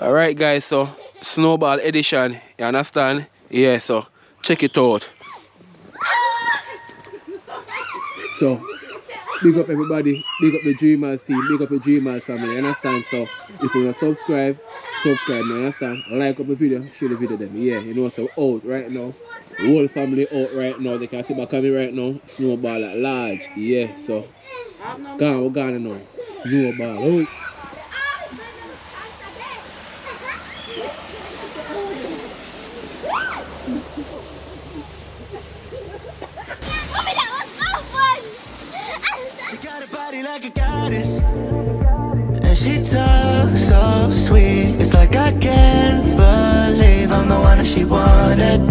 Alright guys, so Snowball edition, you understand? Yeah, so check it out. So big up everybody, big up the Dreamers team, big up the Dreamers family, you understand? So if you want to subscribe, you understand? Like up the video, share the video them. Yeah, you know, so out right now. The whole family out right now. They can see back at me right now. Snowball at large. Yeah, so we're gone now. Snowball out. She got a body like a goddess, and she talks so sweet. It's like I can't believe I'm the one that she wanted.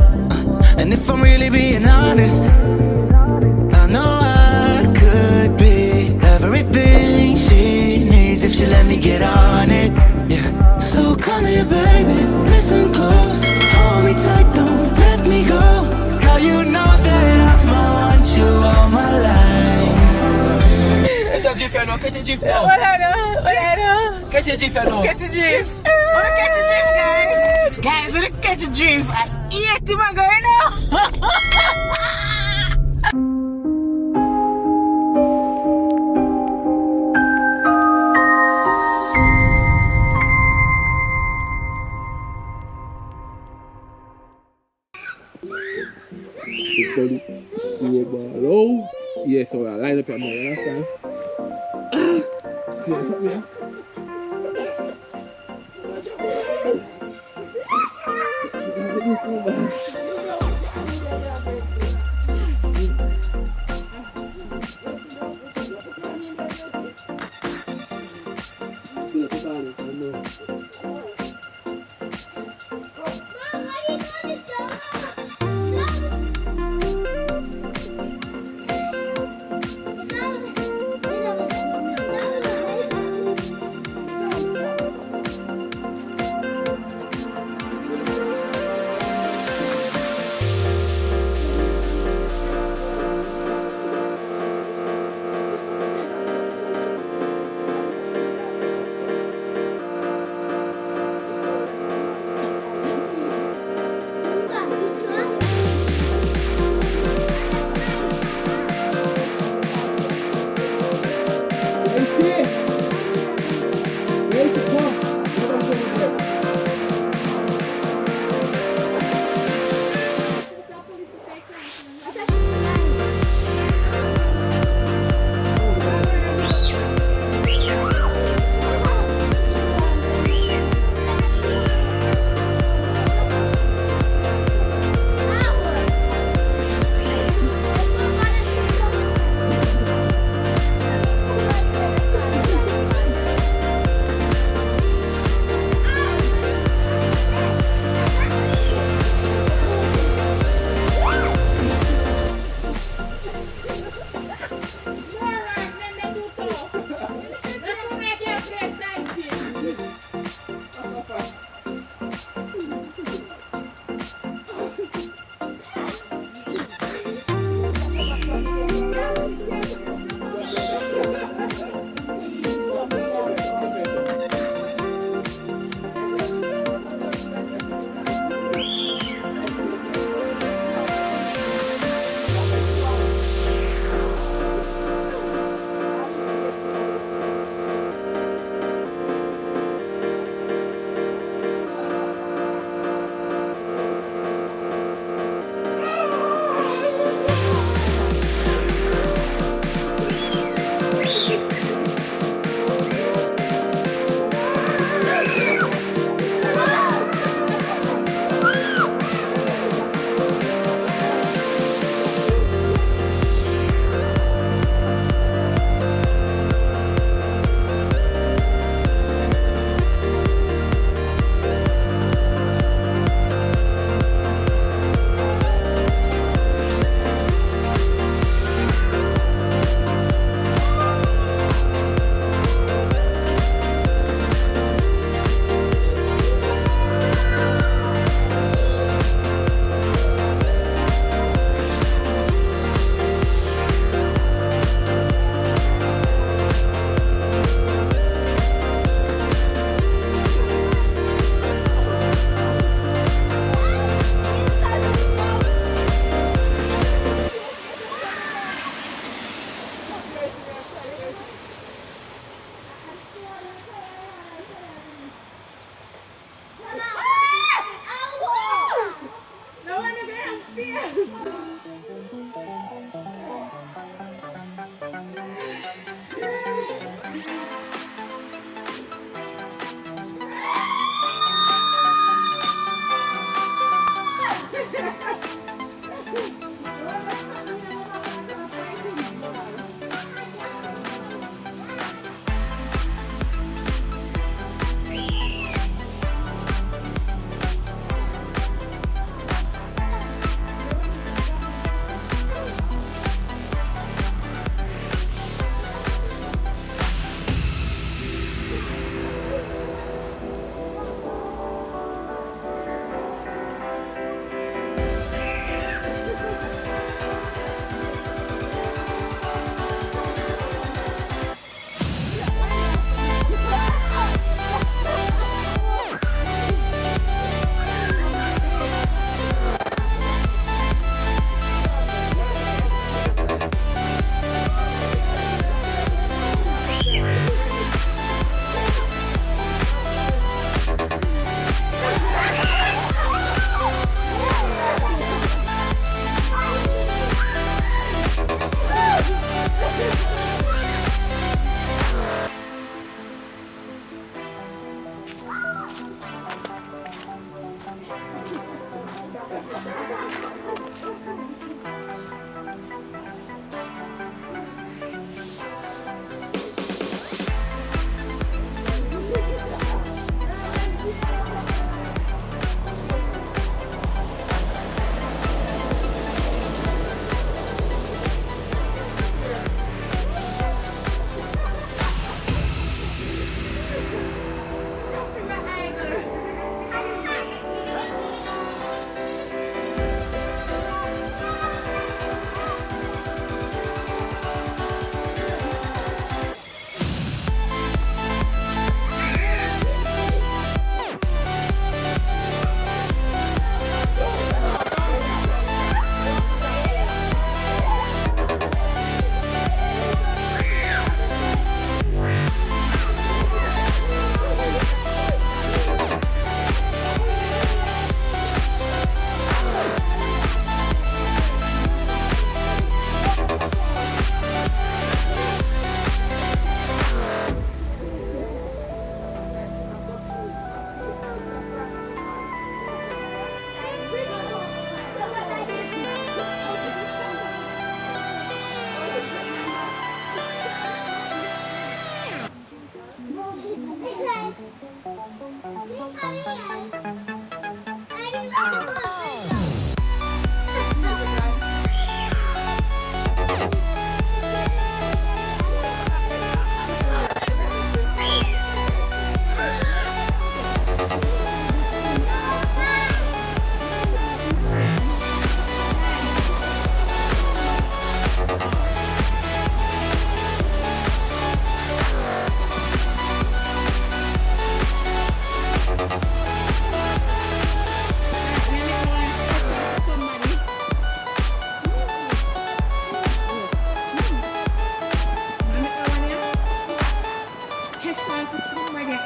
And if I'm really being honest, I know I could be everything she needs if she let me get on it. Yeah. So come here, baby, listen close, hold me tight, don't let me go. Girl, you know that I want you all my life. Catch a GIF, you know, catch a GIF now. What I do? Catch a GIF, you know. Catch a GIF. Wanna catch a GIF, guys? Guys, wanna catch a GIF? I eat him and go now. Snowball out. Yeah, so I line up your mind, you understand? Yeah, something here.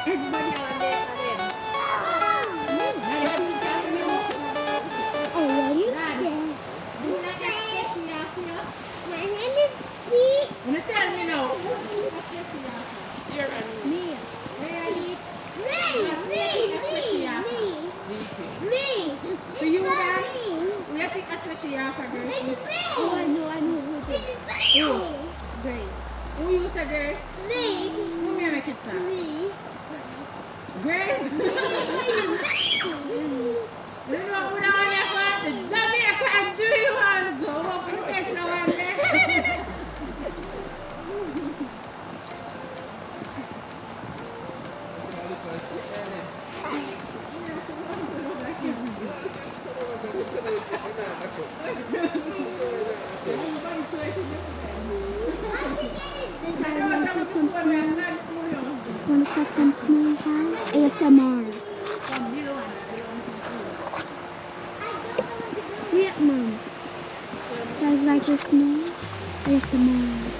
Everybody have a day for them. Do you like that special for you? My name is Pete. Wanna tell me now? Here and Me. Where are you? Me. For you, Me. Dan? Who you think a special for girls? Oh, I know who it is. Great. Who you say girls? Me. Who me make it sound? Me. Grace? You know who that one is for? The Jamaican Dreamers. So hope you catch that one there. Want to cut some snow, guys? ASMR. Yeah, Mom. Guys like the snow? ASMR.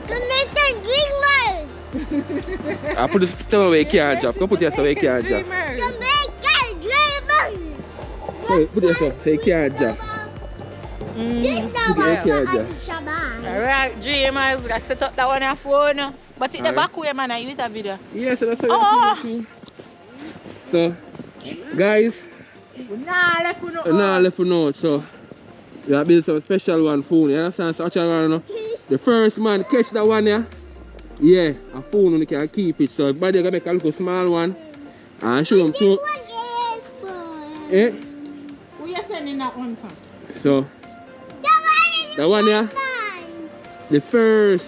Jamaican Dreamers! I put the stuff away, you can't drop. Come put your stuff away, you can't drop. Jamaican Dreamers! Hey, put your stuff, say you can't drop. Alright, Dreamers, I set up that one on your phone. But in the back way, man, I use that video. Yes, that's how Oh. you So, guys, Nah, left for no. now left for note. So, we have built some special one phone. You understand? So, actually, know, the first man catch that one, yeah? Yeah, a phone you can keep it. So, everybody gonna make a little small one and show them to. Eh? Who you sending that one from? So, that one, yeah? The first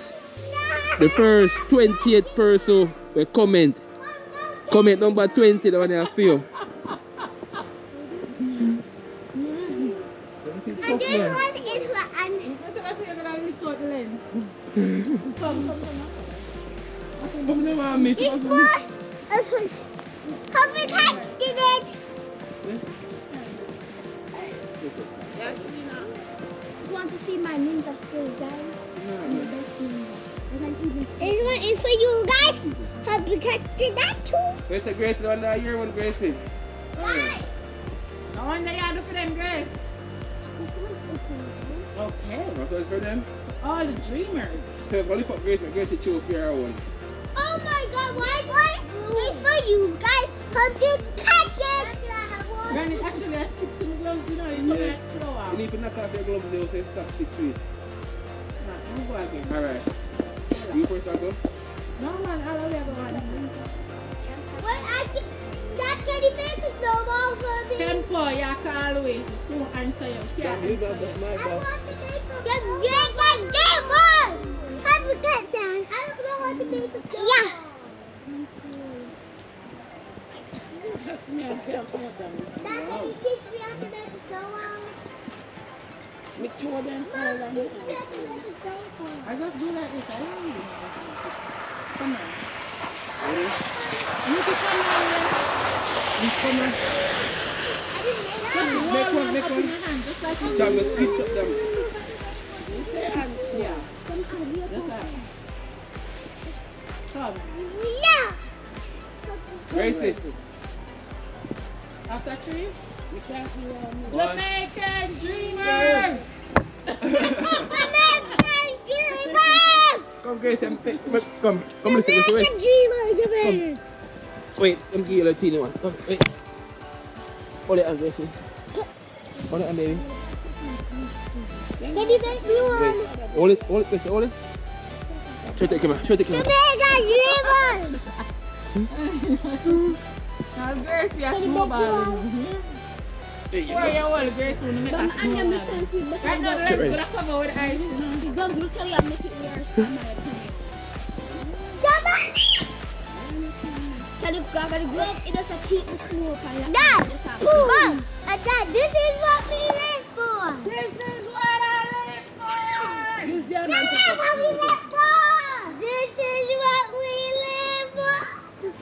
28th person will comment. Comment number 20, the one I feel. And this one is for Annie. What did I say? You're gonna lick out the lens. Come. This one is have we touched it? Want to see my ninja skills, guys? This one is for you guys. Have you touched that too? Where's the Grace? The one that year one Grace is? Guys. I wonder you do for them, Grace. Okay. That's what it's for them. All the dreamers. So, if I look up Grace, Grace is choose for your own. Oh my God! Why it's for you guys? Have you touched it? Granny, actually, I stick to the gloves, you know, you know, like throw out. You need to knock off your gloves, they'll say stop, stick to it. Nah, you go again. Alright. You first, I'll go. No, man, I'll only have one. What that can you make a snowball for me? Tempo, you call away. So answer you. Can't You got answer that's you. my I ball. want to make a Jamaican Dreamers! Have you touched that? I don't know how to make a snowball. Yeah. That's me, I can't put them. That's how you teach me how to make a snowball. Me two of them Mom, fall teach and me how to make a snowball. I just do like this. I don't need it. Come on. Ready? You can come on. Come on. I didn't make that. Just roll Make one, one make up one. in your hand, just like you That was pick up them. You say hand. Yeah. Just that. Come. Yeah. Grace it. After three. You can't see what I'm doing. Jamaican Dreamers! Jamaican Dreamers! Come, Grace, and pick. Come listen, listen, wait. Jamaican Dreamers, Jamaican. Wait, let me give you a teeny one. Come, wait. Hold it on, Grace. Hold it on, baby. Can you make me one? Wait. Hold it, Grace, hold it. Show it to the camera, show it to the camera. Jamaican Dreamers! Now Grace, you're snowball. Where you all Grace will make a snowball. Right now, the Get ready. legs gonna cover with ice. gotta grow up, it doesn't keep the smoke on your Dad, eye. Just have to Mom, Dad, this is what we live for. This is what I live for. use your This man to is what we live for. This is what we live for. This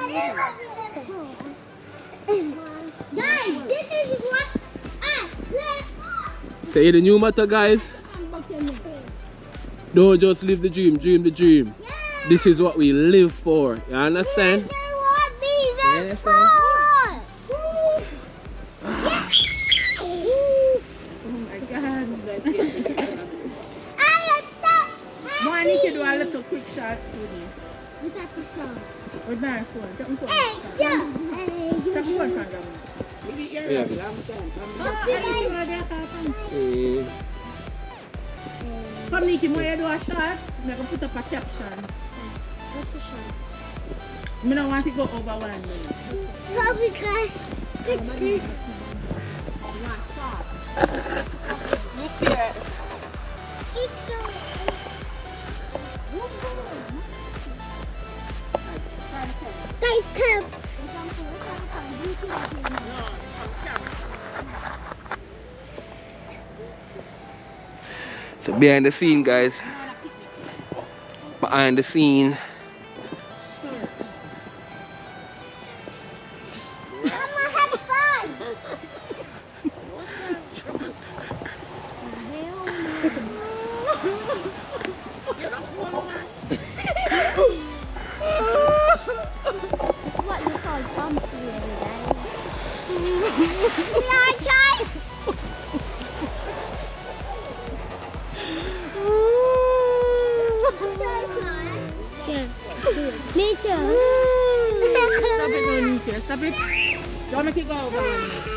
is what we live for. Guys, this is what I live for. Say the new motto, guys. Don't just live the dream, dream the dream. Yeah. This is what we live for. You understand? This is what we live for. Oh my God. I am so happy. One need to do a little quick shot with you. With that phone. With my phone. Take my phone. Hey, Joe. Hey, Take Joe. my phone from them. Maybe you're Yeah. right. I'm done. Come, Nikki, when you do a shot, I'm going to put up a caption. What's the shot? I don't want to go over 1 minute. Oh my God. What's this? Look here. It's so... Guys, come. So behind the scene, guys. Behind the scene. Mama, have fun. What you call bumpy, guys? We are trying. Yeah. Me too. Stop it, no, Nikki. Stop it. Don't make it go over 1 minute.